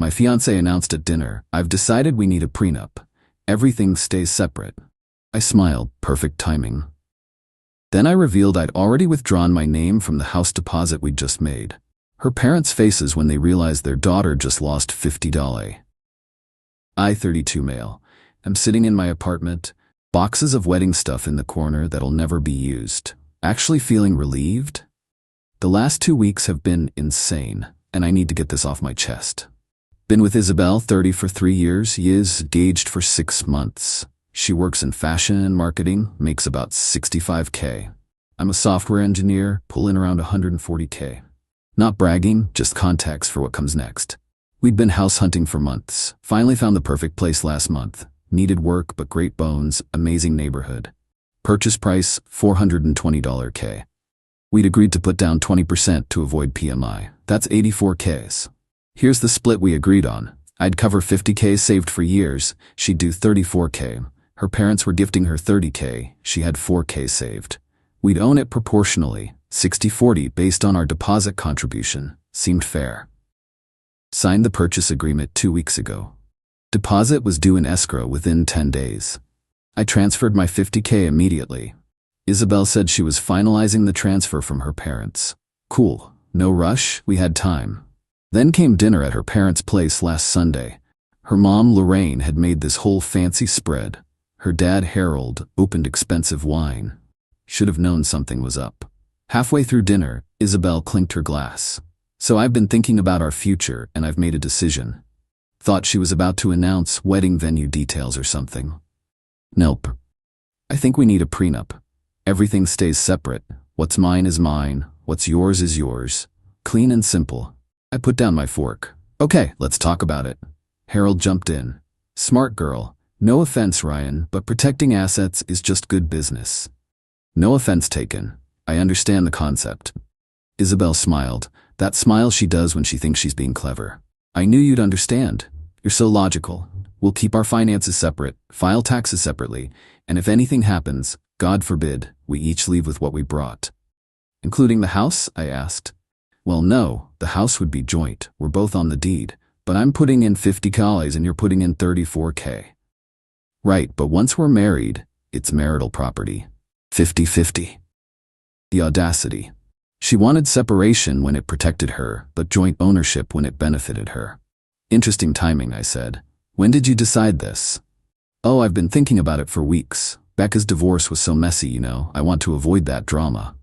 My fiancé announced at dinner, "I've decided we need a prenup. Everything stays separate." I smiled, perfect timing. Then I revealed I'd already withdrawn my name from the house deposit we'd just made. Her parents' faces when they realized their daughter just lost $50. I, 32 male, am sitting in my apartment, boxes of wedding stuff in the corner that'll never be used, actually feeling relieved. The last 2 weeks have been insane, and I need to get this off my chest. Been with Isabel, 30 for 3 years, engaged for 6 months. She works in fashion and marketing, makes about $65K. I'm a software engineer, pulling around $140K. Not bragging, just context for what comes next. We'd been house hunting for months, finally found the perfect place last month. Needed work, but great bones, amazing neighborhood. Purchase price, $420K. We'd agreed to put down 20% to avoid PMI. That's 84Ks. Here's the split we agreed on. I'd cover 50K saved for years, she'd do 34K. Her parents were gifting her 30K, she had 4K saved. We'd own it proportionally, 60-40 based on our deposit contribution. Seemed fair. Signed the purchase agreement 2 weeks ago. Deposit was due in escrow within 10 days. I transferred my 50K immediately. Isabel said she was finalizing the transfer from her parents. Cool, no rush, we had time. Then came dinner at her parents' place last Sunday. Her mom, Lorraine, had made this whole fancy spread. Her dad, Harold, opened expensive wine. Should have known something was up. Halfway through dinner, Isabel clinked her glass. "So I've been thinking about our future, and I've made a decision." Thought she was about to announce wedding venue details or something. Nope. I think we need a prenup. Everything stays separate. What's mine is mine. What's yours is yours. Clean and simple. I put down my fork. "Okay, let's talk about it." Harold jumped in. "Smart girl. No offense, Ryan, but protecting assets is just good business." "No offense taken. I understand the concept." Isabel smiled. That smile she does when she thinks she's being clever. "I knew you'd understand. You're so logical. We'll keep our finances separate, file taxes separately, and if anything happens, God forbid, we each leave with what we brought." "Including the house?" I asked. "Well, no, the house would be joint. We're both on the deed, but I'm putting in 50K and you're putting in 34K. "Right, but once we're married, it's marital property. 50-50. The audacity. She wanted separation when it protected her, but joint ownership when it benefited her. "Interesting timing," I said. "When did you decide this?" "Oh, I've been thinking about it for weeks. Becca's divorce was so messy, you know. I want to avoid that drama."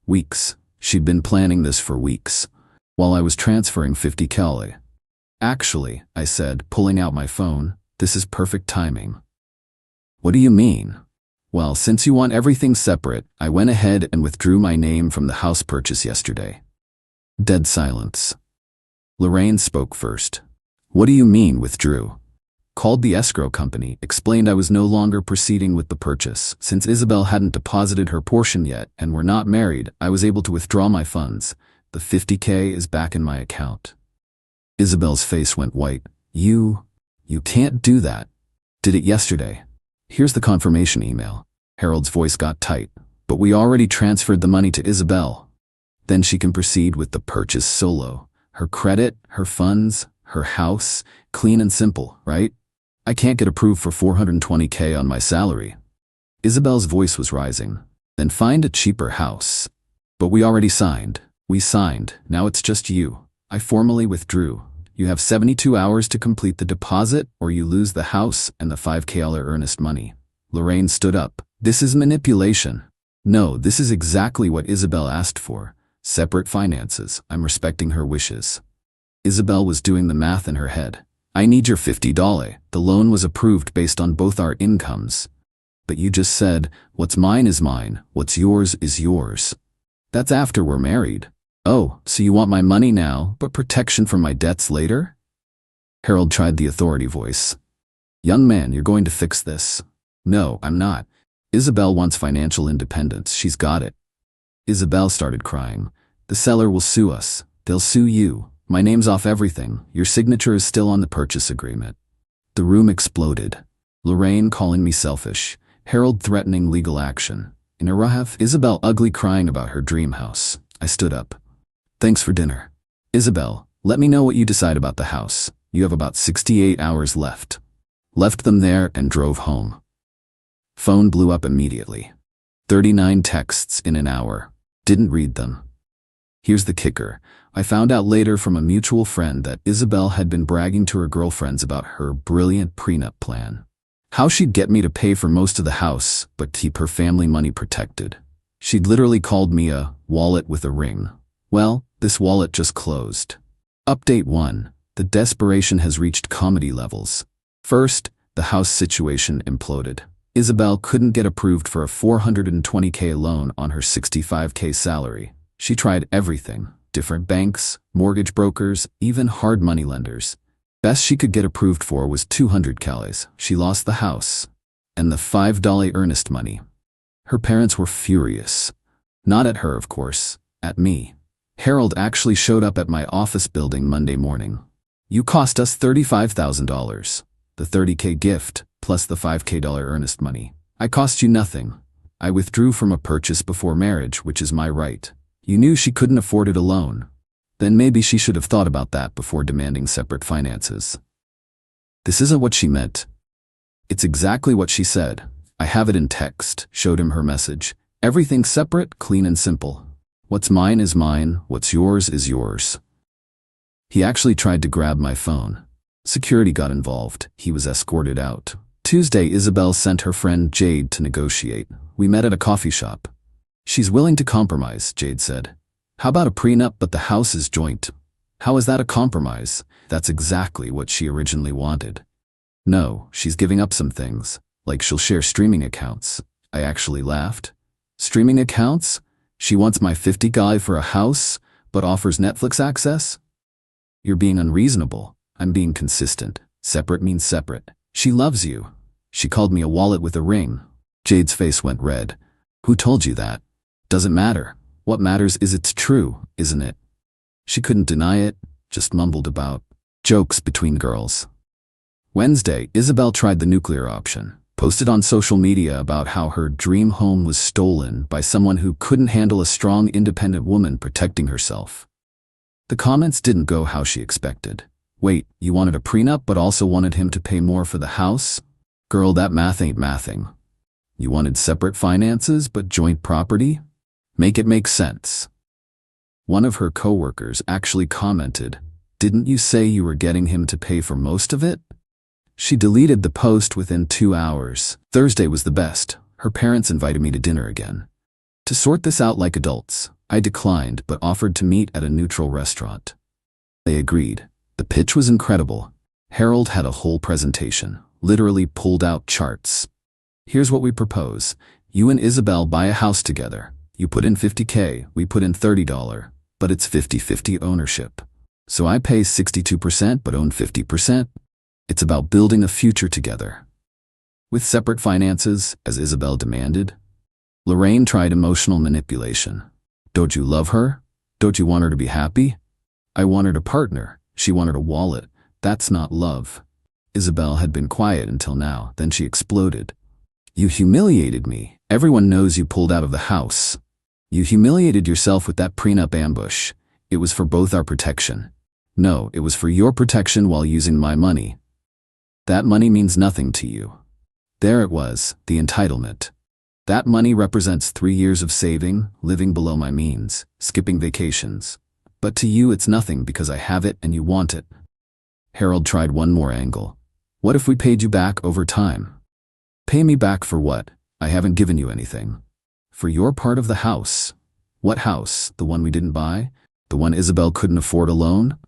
Weeks. She'd been planning this for weeks, while I was transferring 50K. "Actually," I said, pulling out my phone, "this is perfect timing." "What do you mean?" "Well, since you want everything separate, I went ahead and withdrew my name from the house purchase yesterday." Dead silence. Lorraine spoke first. "What do you mean, withdrew?" "Called the escrow company, explained I was no longer proceeding with the purchase. Since Isabel hadn't deposited her portion yet and we're not married, I was able to withdraw my funds. The 50K is back in my account." Isabel's face went white. You can't do that." "Did it yesterday. Here's the confirmation email." Harold's voice got tight. "But we already transferred the money to Isabel. Then she can proceed with the purchase solo. Her credit, her funds, her house, clean and simple, right? I can't get approved for 420K on my salary." Isabel's voice was rising. "Then find a cheaper house." "But we already signed." "We signed. Now it's just you. I formally withdrew. You have 72 hours to complete the deposit or you lose the house and the 5K earnest money." Lorraine stood up. "This is manipulation." "No, this is exactly what Isabel asked for. Separate finances. I'm respecting her wishes." Isabel was doing the math in her head. "I need your $50. The loan was approved based on both our incomes." "But you just said, what's mine is mine, what's yours is yours." "That's after we're married." "Oh, so you want my money now, but protection from my debts later?" Harold tried the authority voice. "Young man, you're going to fix this." "No, I'm not. Isabel wants financial independence. She's got it." Isabel started crying. "The seller will sue us. They'll sue you. My name's off everything. Your signature is still on the purchase agreement." The room exploded. Lorraine calling me selfish. Harold threatening legal action. In a rough, Isabel ugly crying about her dream house. I stood up. "Thanks for dinner." "Isabel, Let me know what you decide about the house. You have about 68 hours left. Left them there and drove home. Phone blew up immediately. 39 texts in an hour. Didn't read them. Here's the kicker. I found out later from a mutual friend that Isabel had been bragging to her girlfriends about her brilliant prenup plan. How she'd get me to pay for most of the house, but keep her family money protected. She'd literally called me a wallet with a ring. Well, this wallet just closed. Update 1. The desperation has reached comedy levels. First, the house situation imploded. Isabel couldn't get approved for a $420K loan on her $65K salary. She tried everything. Different banks, mortgage brokers, even hard money lenders. Best she could get approved for was $200K. She lost the house. And the $5 earnest money. Her parents were furious. Not at her, of course. At me. Harold actually showed up at my office building Monday morning. You cost us $35,000. The $30K gift, plus the $5K earnest money. I cost you nothing. I withdrew from a purchase before marriage, which is my right. You knew she couldn't afford it alone. Then maybe she should have thought about that before demanding separate finances. This isn't what she meant. It's exactly what she said. I have it in text, showed him her message. Everything separate, clean and simple. What's mine is mine, what's yours is yours. He actually tried to grab my phone. Security got involved. He was escorted out. Tuesday, Isabel sent her friend Jade to negotiate. We met at a coffee shop. She's willing to compromise, Jade said. How about a prenup but the house is joint? How is that a compromise? That's exactly what she originally wanted. No, she's giving up some things, like she'll share streaming accounts. I actually laughed. Streaming accounts? She wants my $50K for a house, but offers Netflix access? You're being unreasonable. I'm being consistent. Separate means separate. She loves you. She called me a wallet with a ring. Jade's face went red. Who told you that? Doesn't matter. What matters is it's true, isn't it? She couldn't deny it, just mumbled about jokes between girls. Wednesday, Isabel tried the nuclear option. Posted on social media about how her dream home was stolen by someone who couldn't handle a strong, independent woman protecting herself. The comments didn't go how she expected. Wait, you wanted a prenup but also wanted him to pay more for the house? Girl, that math ain't mathing. You wanted separate finances but joint property? Make it make sense. One of her coworkers actually commented, "Didn't you say you were getting him to pay for most of it?" She deleted the post within 2 hours. Thursday was the best. Her parents invited me to dinner again. To sort this out like adults, I declined but offered to meet at a neutral restaurant. They agreed. The pitch was incredible. Harold had a whole presentation, literally pulled out charts. Here's what we propose. You and Isabel buy a house together. You put in $50K, we put in $30, but it's 50-50 ownership. So I pay 62% but own 50%. It's about building a future together. With separate finances, as Isabel demanded. Lorraine tried emotional manipulation. Don't you love her? Don't you want her to be happy? I wanted a partner. She wanted a wallet. That's not love. Isabel had been quiet until now, then she exploded. You humiliated me. Everyone knows you pulled out of the house. You humiliated yourself with that prenup ambush. It was for both our protection. No, it was for your protection while using my money. That money means nothing to you. There it was, the entitlement. That money represents 3 years of saving, living below my means, skipping vacations. But to you it's nothing because I have it and you want it. Harold tried one more angle. What if we paid you back over time? Pay me back for what? I haven't given you anything. For your part of the house. What house? The one we didn't buy? The one Isabel couldn't afford alone?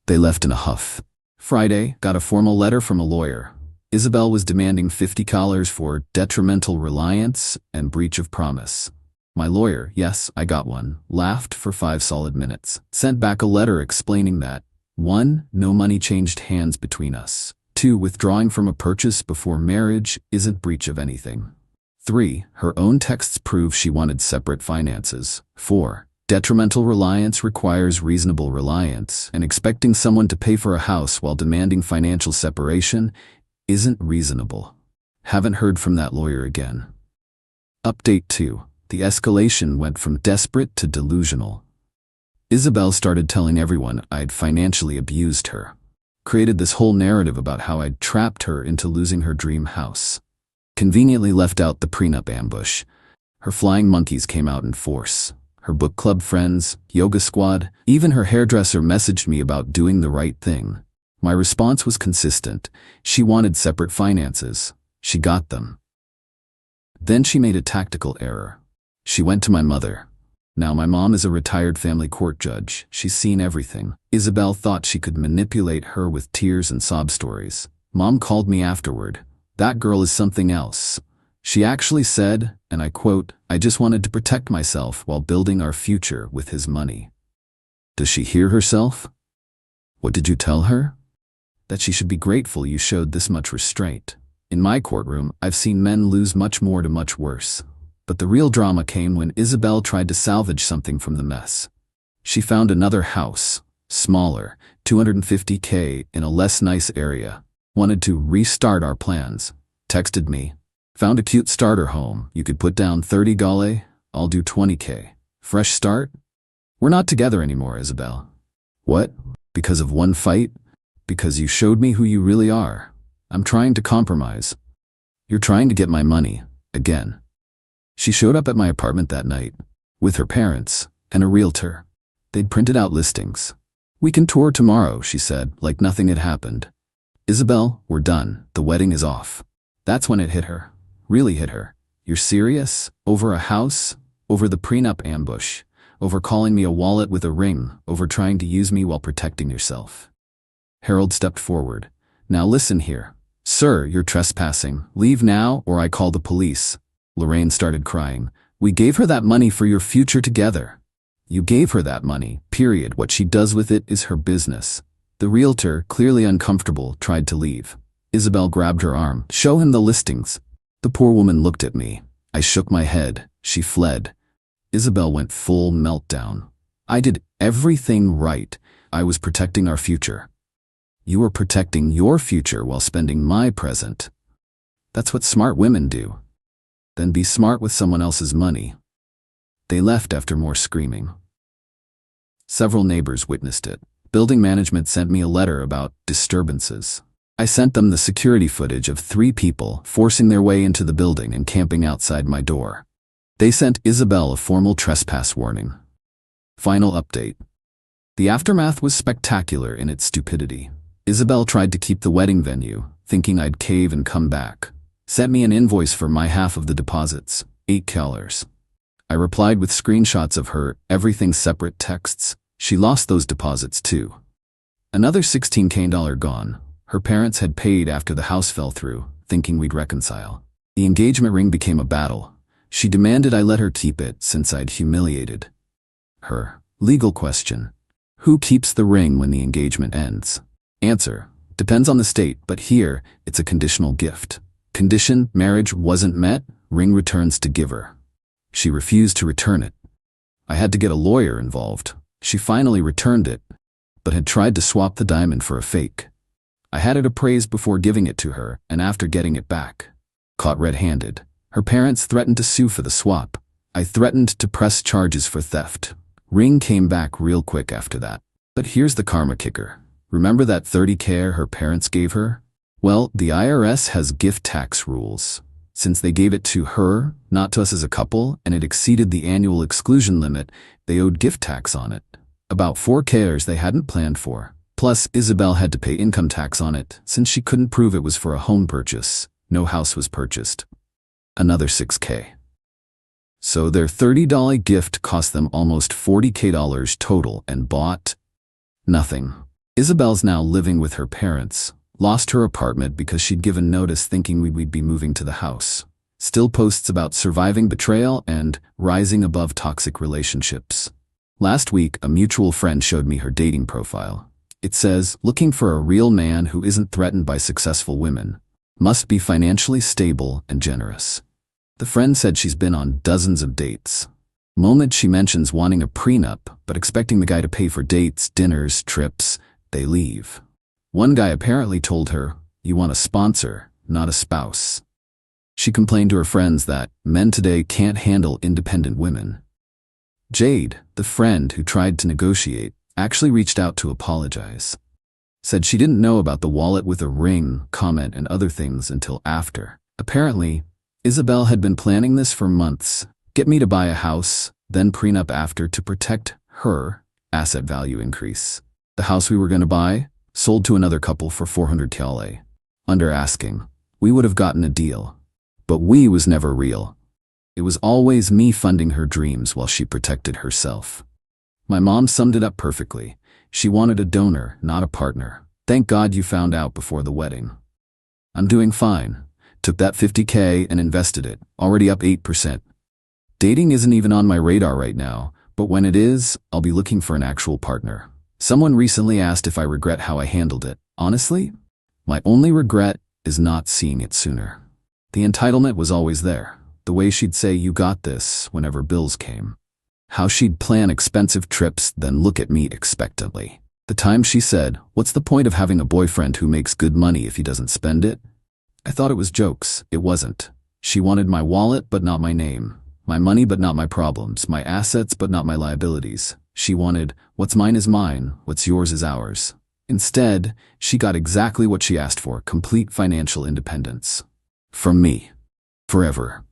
They left in a huff. Friday, got a formal letter from a lawyer. Isabel was demanding $50 for detrimental reliance and breach of promise. My lawyer, yes, I got one, laughed for 5 solid minutes. Sent back a letter explaining that 1. No money changed hands between us. 2. Withdrawing from a purchase before marriage isn't breach of anything. 3. Her own texts prove she wanted separate finances. 4. Detrimental reliance requires reasonable reliance, and expecting someone to pay for a house while demanding financial separation isn't reasonable. Haven't heard from that lawyer again. Update 2. The escalation went from desperate to delusional. Isabel started telling everyone I'd financially abused her. Created this whole narrative about how I'd trapped her into losing her dream house. Conveniently left out the prenup ambush. Her flying monkeys came out in force. Her book club friends, yoga squad, even her hairdresser messaged me about doing the right thing. My response was consistent. She wanted separate finances. She got them. Then she made a tactical error. She went to my mother. Now my mom is a retired family court judge. She's seen everything. Isabel thought she could manipulate her with tears and sob stories. Mom called me afterward. That girl is something else. She actually said, and I quote, "I just wanted to protect myself while building our future with his money." Does she hear herself? What did you tell her? That she should be grateful you showed this much restraint. In my courtroom, I've seen men lose much more to much worse. But the real drama came when Isabel tried to salvage something from the mess. She found another house, smaller, $250K in a less nice area. Wanted to restart our plans. Texted me. Found a cute starter home. You could put down 30 Qley, I'll do 20K. Fresh start? We're not together anymore, Isabel. What? Because of one fight? Because you showed me who you really are. I'm trying to compromise. You're trying to get my money, again. She showed up at my apartment that night, with her parents and a realtor. They'd printed out listings. We can tour tomorrow, she said, like nothing had happened. Isabel, we're done. The wedding is off. That's when it hit her. Really hit her. You're serious? Over a house? Over the prenup ambush? Over calling me a wallet with a ring? Over trying to use me while protecting yourself? Harold stepped forward. Now listen here. Sir, you're trespassing. Leave now or I call the police. Lorraine started crying. We gave her that money for your future together. You gave her that money, period. What she does with it is her business. The realtor, clearly uncomfortable, tried to leave. Isabel grabbed her arm. Show him the listings. The poor woman looked at me. I shook my head. She fled. Isabel went full meltdown. I did everything right. I was protecting our future. You were protecting your future while spending my present. That's what smart women do. Then be smart with someone else's money. They left after more screaming. Several neighbors witnessed it. Building management sent me a letter about disturbances. I sent them the security footage of 3 people forcing their way into the building and camping outside my door. They sent Isabel a formal trespass warning. Final update. The aftermath was spectacular in its stupidity. Isabel tried to keep the wedding venue, thinking I'd cave and come back. Sent me an invoice for my half of the deposits, $8. I replied with screenshots of her everything separate texts. She lost those deposits too. Another $16K gone. Her parents had paid after the house fell through, thinking we'd reconcile. The engagement ring became a battle. She demanded I let her keep it since I'd humiliated her. Legal question. Who keeps the ring when the engagement ends? Answer. Depends on the state, but here, it's a conditional gift. Condition, marriage wasn't met, ring returns to giver. She refused to return it. I had to get a lawyer involved. She finally returned it, but had tried to swap the diamond for a fake. I had it appraised before giving it to her, and after getting it back. Caught red-handed. Her parents threatened to sue for the swap. I threatened to press charges for theft. Ring came back real quick after that. But here's the karma kicker. Remember that $30K her parents gave her? Well, the IRS has gift tax rules. Since they gave it to her, not to us as a couple, and it exceeded the annual exclusion limit, they owed gift tax on it. About $4K they hadn't planned for. Plus, Isabel had to pay income tax on it, since she couldn't prove it was for a home purchase. No house was purchased. Another $6K. So their $30 gift cost them almost $40K total and bought nothing. Isabel's now living with her parents. Lost her apartment because she'd given notice thinking we'd be moving to the house. Still posts about surviving betrayal and rising above toxic relationships. Last week, a mutual friend showed me her dating profile. It says, looking for a real man who isn't threatened by successful women. Must be financially stable and generous. The friend said she's been on dozens of dates. Moment she mentions wanting a prenup, but expecting the guy to pay for dates, dinners, trips, they leave. One guy apparently told her, you want a sponsor, not a spouse. She complained to her friends that men today can't handle independent women. Jade, the friend who tried to negotiate, actually reached out to apologize. Said she didn't know about the wallet with a ring, comment, and other things until after. Apparently, Isabel had been planning this for months. Get me to buy a house, then prenup after to protect her asset value increase. The house we were going to buy sold to another couple for 400 Qley. Under asking, we would have gotten a deal. But we was never real. It was always me funding her dreams while she protected herself. My mom summed it up perfectly. She wanted a donor, not a partner. Thank God you found out before the wedding. I'm doing fine. Took that 50K and invested it, already up 8%. Dating isn't even on my radar right now, but when it is, I'll be looking for an actual partner. Someone recently asked if I regret how I handled it. Honestly, my only regret is not seeing it sooner. The entitlement was always there. The way she'd say, "You got this," whenever bills came. How she'd plan expensive trips, then look at me expectantly. The time she said, "What's the point of having a boyfriend who makes good money if he doesn't spend it?" I thought it was jokes. It wasn't. She wanted my wallet but not my name. My money but not my problems. My assets but not my liabilities. She wanted, what's mine is mine, what's yours is ours. Instead, she got exactly what she asked for, complete financial independence. From me. Forever.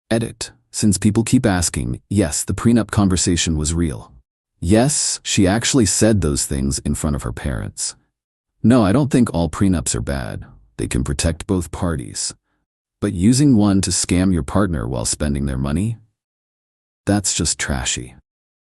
Edit. Since people keep asking, yes, the prenup conversation was real. Yes, she actually said those things in front of her parents. No, I don't think all prenups are bad. They can protect both parties. But using one to scam your partner while spending their money? That's just trashy.